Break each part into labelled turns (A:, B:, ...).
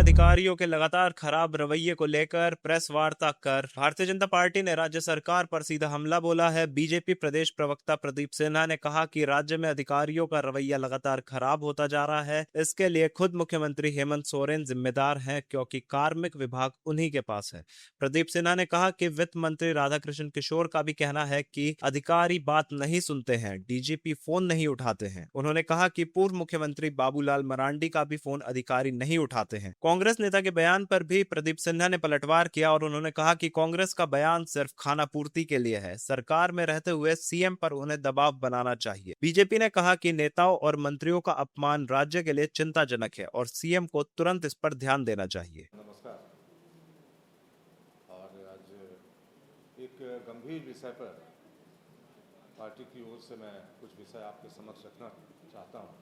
A: अधिकारियों के लगातार खराब रवैये को लेकर प्रेस वार्ता कर भारतीय जनता पार्टी ने राज्य सरकार पर सीधा हमला बोला है। बीजेपी प्रदेश प्रवक्ता प्रदीप सिन्हा ने कहा कि राज्य में अधिकारियों का रवैया लगातार खराब होता जा रहा है। इसके लिए खुद मुख्यमंत्री हेमंत सोरेन जिम्मेदार हैं, क्योंकि कार्मिक विभाग उन्हीं के पास है। प्रदीप सिन्हा ने कहा कि वित्त मंत्री राधाकृष्ण किशोर का भी कहना है कि अधिकारी बात नहीं सुनते हैं, डीजीपी फोन नहीं उठाते हैं। उन्होंने कहा कि पूर्व मुख्यमंत्री बाबूलाल मरांडी का भी फोन अधिकारी नहीं उठाते हैं। कांग्रेस नेता के बयान पर भी प्रदीप सिन्हा ने पलटवार किया और उन्होंने कहा कि कांग्रेस का बयान सिर्फ खाना पूर्ति के लिए है। सरकार में रहते हुए सीएम पर उन्हें दबाव बनाना चाहिए। बीजेपी ने कहा कि नेताओं और मंत्रियों का अपमान राज्य के लिए चिंताजनक है और सीएम को तुरंत इस पर ध्यान देना चाहिए।
B: नमस्कार। और आज एक गंभीर विषय पर पार्टी की ओर से मैं कुछ विषय आपके समक्ष रखना चाहता हूं,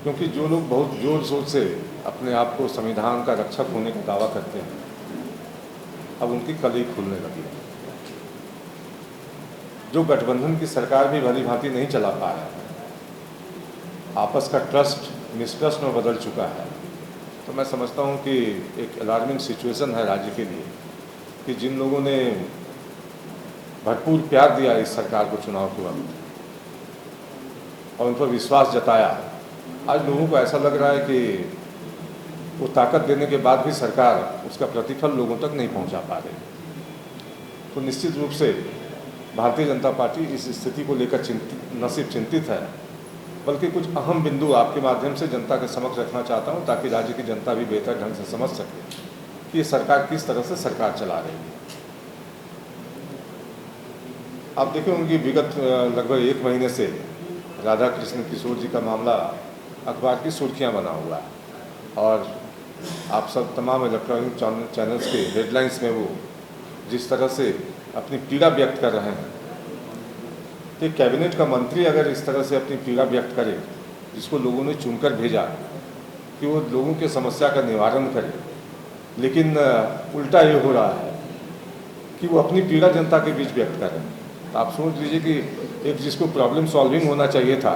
B: क्योंकि जो लोग बहुत जोर शोर से अपने आप को संविधान का रक्षक होने का दावा करते हैं, अब उनकी कली खुलने लगी है। जो गठबंधन की सरकार भी भली भांति नहीं चला पा रहा है, आपस का ट्रस्ट मिसट्रस्ट में बदल चुका है, तो मैं समझता हूं कि एक अलार्मिंग सिचुएशन है राज्य के लिए कि जिन लोगों ने भरपूर प्यार दिया इस सरकार को चुनाव के वक्त और उन पर विश्वास जताया, आज लोगों को ऐसा लग रहा है कि वो ताकत देने के बाद भी सरकार उसका प्रतिफल लोगों तक नहीं पहुंचा पा रही। तो निश्चित रूप से भारतीय जनता पार्टी इस स्थिति को लेकर न सिर्फ चिंतित है, बल्कि कुछ अहम बिंदु आपके माध्यम से जनता के समक्ष रखना चाहता हूं, ताकि राज्य की जनता भी बेहतर ढंग से समझ सके कि ये सरकार किस तरह से सरकार चला रही है। आप देखिए, उनकी विगत लगभग 1 महीने से राधाकृष्ण किशोर जी का मामला अखबार की सुर्खियां बना हुआ है और आप सब तमाम इलेक्ट्रॉनिक चैनल्स के हेडलाइंस में वो जिस तरह से अपनी पीड़ा व्यक्त कर रहे हैं, तो कैबिनेट का मंत्री अगर इस तरह से अपनी पीड़ा व्यक्त करे, जिसको लोगों ने चुनकर भेजा कि वो लोगों की समस्या का निवारण करे, लेकिन उल्टा ये हो रहा है कि वो अपनी पीड़ा जनता के बीच व्यक्त कर रहे हैं। तो आप सोच लीजिए कि एक जिसको प्रॉब्लम सॉल्विंग होना चाहिए था,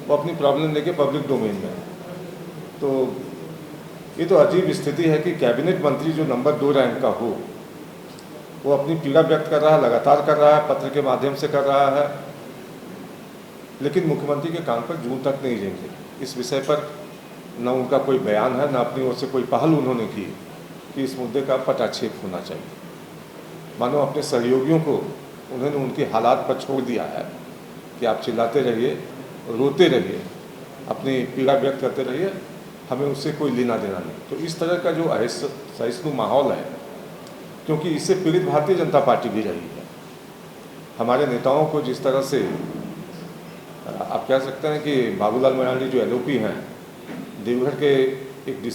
B: वो अपनी प्रॉब्लम लेके पब्लिक डोमेन में। तो ये तो अजीब स्थिति है कि कैबिनेट मंत्री जो नंबर 2 रैंक का हो, वो अपनी पीड़ा व्यक्त कर रहा है, लगातार कर रहा है, पत्र के माध्यम से कर रहा है, लेकिन मुख्यमंत्री के कान पर जूं तक नहीं रेंगे। इस विषय पर न उनका कोई बयान है, न अपनी ओर से कोई पहल उन्होंने की कि इस मुद्दे का पटाक्षेप होना चाहिए। मानो अपने सहयोगियों को उन्होंने उनके हालात पर छोड़ दिया है कि आप चिल्लाते रहिए, रोते रहिए, अपनी पीड़ा व्यक्त करते रहिए, हमें उससे कोई लेना देना नहीं। तो इस तरह का जो असहिष्णु माहौल है, क्योंकि इससे पीड़ित भारतीय जनता पार्टी भी रही है। हमारे नेताओं को जिस तरह से आप कह सकते हैं कि बाबूलाल मरांडी जो एलओपी हैं, देवघर के एक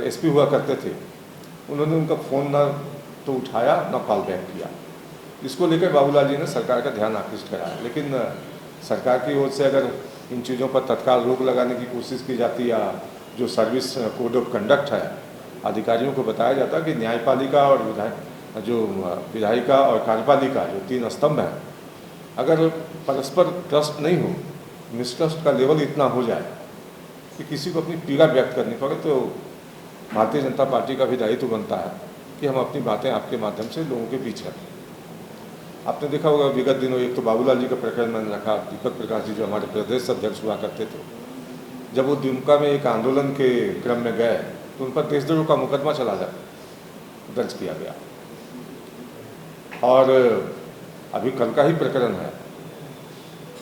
B: एसपी हुआ करते थे, उन्होंने उनका फ़ोन ना तो उठाया, ना कॉल बैक किया। इसको लेकर बाबूलाल जी ने सरकार का ध्यान आकृष्ट कराया, लेकिन सरकार की ओर से अगर इन चीज़ों पर तत्काल रोक लगाने की कोशिश की जाती, या जो सर्विस कोड ऑफ कंडक्ट है, अधिकारियों को बताया जाता कि न्यायपालिका और विधायिका और कार्यपालिका जो 3 स्तंभ हैं, अगर परस्पर ट्रस्ट नहीं हो, मिसट्रस्ट का लेवल इतना हो जाए कि किसी को अपनी पीड़ा व्यक्त करनी पड़े, तो भारतीय जनता पार्टी का भी दायित्व बनता है कि हम अपनी बातें आपके माध्यम से लोगों के बीच रखें। आपने देखा होगा विगत दिनों, एक तो बाबूलाल जी का प्रकरण मैंने रखा, दीपक प्रकाश जी जो हमारे प्रदेश अध्यक्ष हुआ करते थे, जब वो दुमका में एक आंदोलन के क्रम में गए तो उन पर देशद्रोह का मुकदमा दर्ज किया गया। और अभी कल का ही प्रकरण है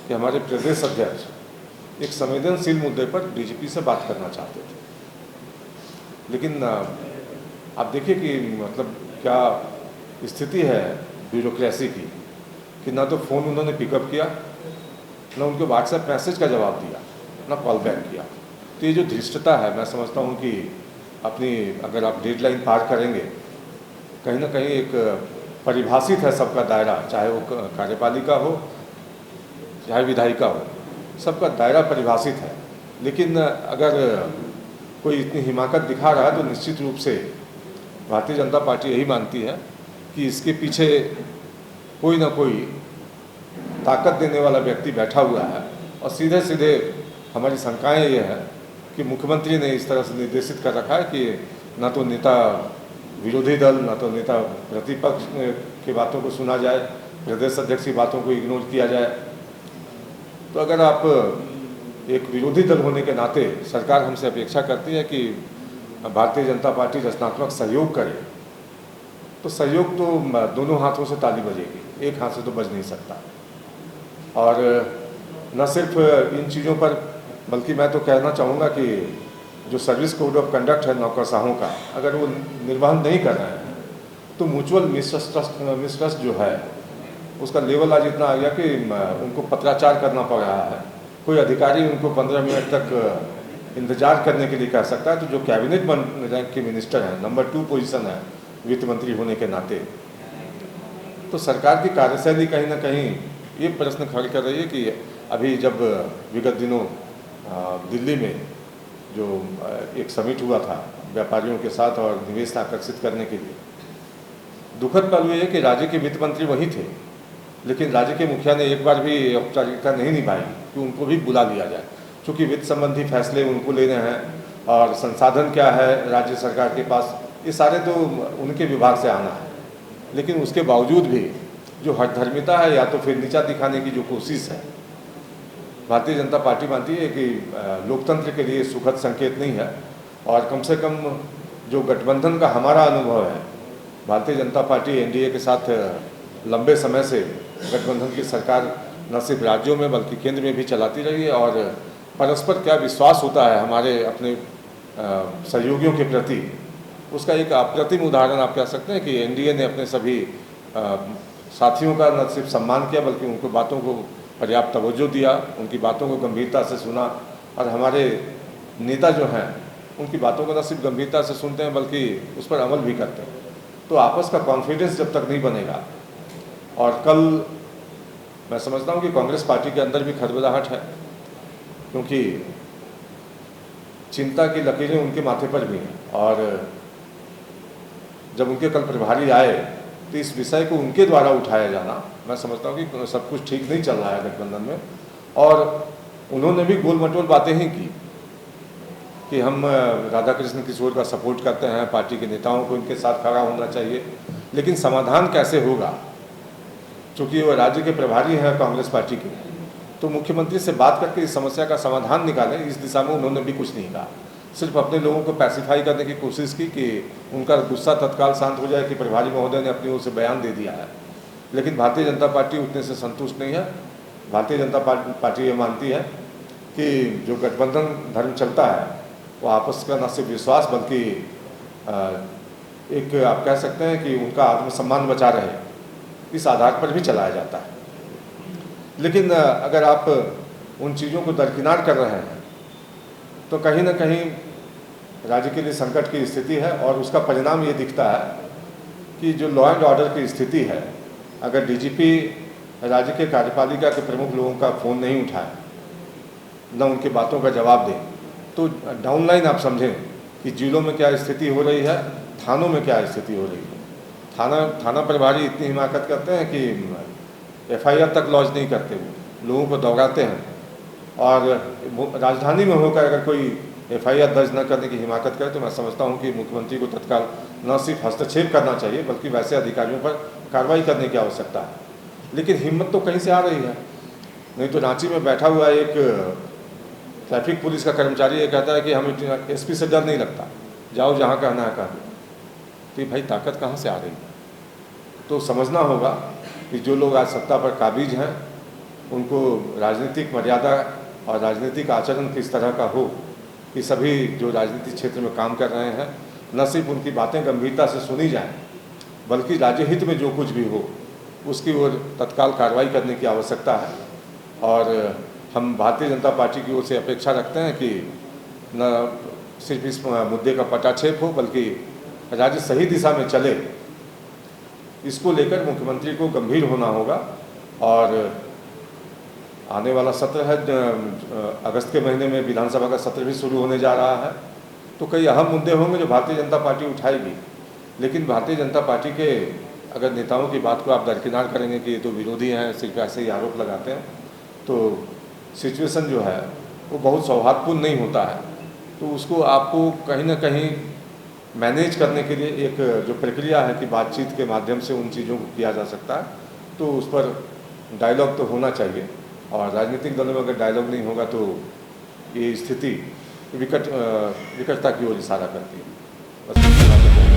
B: कि हमारे प्रदेश अध्यक्ष एक संवेदनशील मुद्दे पर डीजीपी से बात करना चाहते थे, लेकिन आप देखिए कि मतलब क्या स्थिति है ब्यूरोक्रेसी की, कि ना तो फ़ोन उन्होंने पिकअप किया, ना उनके व्हाट्सएप मैसेज का जवाब दिया, ना कॉल बैक किया। तो ये जो धृष्टता है, मैं समझता हूँ कि अपनी अगर आप डेडलाइन पार करेंगे, कहीं ना कहीं एक परिभाषित है सबका दायरा, चाहे वो कार्यपालिका हो चाहे विधायिका हो, सबका दायरा परिभाषित है। लेकिन अगर कोई इतनी हिमाकत दिखा रहा है, तो निश्चित रूप से भारतीय जनता पार्टी यही मानती है कि इसके पीछे कोई ना कोई ताकत देने वाला व्यक्ति बैठा हुआ है। और सीधे सीधे हमारी शंकाएं ये है कि मुख्यमंत्री ने इस तरह से निर्देशित कर रखा है कि न तो नेता विरोधी दल न तो नेता प्रतिपक्ष की बातों को सुना जाए, प्रदेश अध्यक्ष की बातों को इग्नोर किया जाए। तो अगर आप एक विरोधी दल होने के नाते सरकार हमसे अपेक्षा करती है कि भारतीय जनता पार्टी रचनात्मक सहयोग करे, तो सहयोग तो दोनों हाथों से ताली बजेगी, एक हाथ से तो बज नहीं सकता। और न सिर्फ इन चीज़ों पर, बल्कि मैं तो कहना चाहूँगा कि जो सर्विस कोड ऑफ कंडक्ट है नौकरशाहों का, अगर वो निर्वहन नहीं कर रहे हैं तो म्यूचुअल मिसट्रस्ट जो है उसका लेवल आज इतना आ गया कि उनको पत्राचार करना पड़ रहा है। कोई अधिकारी उनको 15 मिनट तक इंतजार करने के लिए कह सकता है। तो जो कैबिनेट रैंक के मिनिस्टर हैं, नंबर 2 पोजीशन है वित्त मंत्री होने के नाते, तो सरकार की कार्यशैली कहीं ना कहीं ये प्रश्न खड़ा कर रही है कि अभी जब विगत दिनों दिल्ली में जो एक समिट हुआ था व्यापारियों के साथ और निवेश आकर्षित करने के लिए, दुखद पहलू ये है कि राज्य के वित्त मंत्री वही थे, लेकिन राज्य के मुखिया ने एक बार भी औपचारिकता नहीं निभाई कि उनको भी बुला लिया जाए, क्योंकि वित्त संबंधी फैसले उनको लेने हैं और संसाधन क्या है राज्य सरकार के पास, ये सारे तो उनके विभाग से आना है। लेकिन उसके बावजूद भी जो हठधर्मिता है या तो फिर नीचा दिखाने की जो कोशिश है, भारतीय जनता पार्टी मानती है कि लोकतंत्र के लिए सुखद संकेत नहीं है। और कम से कम जो गठबंधन का हमारा अनुभव है, भारतीय जनता पार्टी एनडीए के साथ लंबे समय से गठबंधन की सरकार न सिर्फ राज्यों में बल्कि केंद्र में भी चलाती रही है। और परस्पर क्या विश्वास होता है हमारे अपने सहयोगियों के प्रति, उसका एक अप्रतिम उदाहरण आप कह सकते हैं कि एनडीए ने अपने सभी साथियों का न सिर्फ सम्मान किया बल्कि उनको बातों को पर्याप्त तवज्जो दिया, उनकी बातों को गंभीरता से सुना। और हमारे नेता जो हैं उनकी बातों को न सिर्फ गंभीरता से सुनते हैं बल्कि उस पर अमल भी करते हैं। तो आपस का कॉन्फिडेंस जब तक नहीं बनेगा, और कल मैं समझता हूँ कि कांग्रेस पार्टी के अंदर भी खदबदाहट है, क्योंकि चिंता की लकीरें उनके माथे पर भी हैं। और जब उनके कल प्रभारी आए तो इस विषय को उनके द्वारा उठाया जाना, मैं समझता हूँ कि सब कुछ ठीक नहीं चल रहा है गठबंधन में। और उन्होंने भी गोल मटोल बातें ही की कि हम राधा कृष्ण किशोर का सपोर्ट करते हैं, पार्टी के नेताओं को इनके साथ खड़ा होना चाहिए, लेकिन समाधान कैसे होगा, चूँकि वो राज्य के प्रभारी हैं कांग्रेस पार्टी के, तो मुख्यमंत्री से बात करके इस समस्या का समाधान निकालें, इस दिशा में उन्होंने भी कुछ नहीं कहा। सिर्फ अपने लोगों को पैसिफाई करने की कोशिश की कि उनका गुस्सा तत्काल शांत हो जाए कि प्रभारी महोदय ने अपनी ओर से बयान दे दिया है। लेकिन भारतीय जनता पार्टी उतने से संतुष्ट नहीं है। भारतीय जनता पार्टी ये मानती है कि जो गठबंधन धर्म चलता है वो आपस का न सिर्फ विश्वास बल्कि एक आप कह सकते हैं कि उनका आत्मसम्मान बचा रहे, इस आधार पर भी चलाया जाता है। लेकिन अगर आप उन चीज़ों को दरकिनार कर रहे हैं तो कहीं ना कहीं राज्य के लिए संकट की स्थिति है। और उसका परिणाम ये दिखता है कि जो लॉ एंड ऑर्डर की स्थिति है, अगर डीजीपी राज्य के कार्यपालिका के प्रमुख लोगों का फ़ोन नहीं उठाए, न उनकी बातों का जवाब दें, तो डाउनलाइन आप समझें कि जिलों में क्या स्थिति हो रही है, थानों में क्या स्थिति हो रही है। थाना प्रभारी इतनी हिमाकत करते हैं कि एफआईआर तक लॉन्च नहीं करते, वो लोगों को दौड़ाते हैं। और राजधानी में होकर अगर कोई एफआईआर दर्ज न करने की हिमाकत करे तो मैं समझता हूं कि मुख्यमंत्री को तत्काल न सिर्फ हस्तक्षेप करना चाहिए बल्कि वैसे अधिकारियों पर कार्रवाई करने की आवश्यकता है। लेकिन हिम्मत तो कहीं से आ रही है। नहीं तो रांची में बैठा हुआ एक ट्रैफिक पुलिस का कर्मचारी ये कहता है कि हमें एसपी से डर नहीं लगता, जाओ जहाँ कहना है कह दो। तो ये भाई ताकत कहाँ से आ रही है? तो समझना होगा कि जो लोग आज सत्ता पर काबिज हैं उनको राजनीतिक मर्यादा और राजनीतिक आचरण किस तरह का हो कि सभी जो राजनीतिक क्षेत्र में काम कर रहे हैं न सिर्फ उनकी बातें गंभीरता से सुनी जाएं बल्कि राज्य हित में जो कुछ भी हो उसकी ओर तत्काल कार्रवाई करने की आवश्यकता है। और हम भारतीय जनता पार्टी की ओर से अपेक्षा रखते हैं कि न सिर्फ इस मुद्दे का पटाक्षेप हो बल्कि राज्य सही दिशा में चले, इसको लेकर मुख्यमंत्री को गंभीर होना होगा। और आने वाला सत्र है, अगस्त के महीने में विधानसभा का सत्र भी शुरू होने जा रहा है, तो कई अहम मुद्दे होंगे जो भारतीय जनता पार्टी उठाएगी। लेकिन भारतीय जनता पार्टी के अगर नेताओं की बात को आप दरकिनार करेंगे कि ये तो विरोधी हैं, सिर्फ ऐसे ही आरोप लगाते हैं, तो सिचुएशन जो है वो बहुत सौहार्दपूर्ण नहीं होता है। तो उसको आपको कहीं ना कहीं मैनेज करने के लिए एक जो प्रक्रिया है कि बातचीत के माध्यम से उन चीज़ों को किया जा सकता है, तो उस पर डायलॉग तो होना चाहिए। और राजनीतिक दलों में अगर डायलॉग नहीं होगा तो ये स्थिति विकटता की ओर इशारा करती है। बस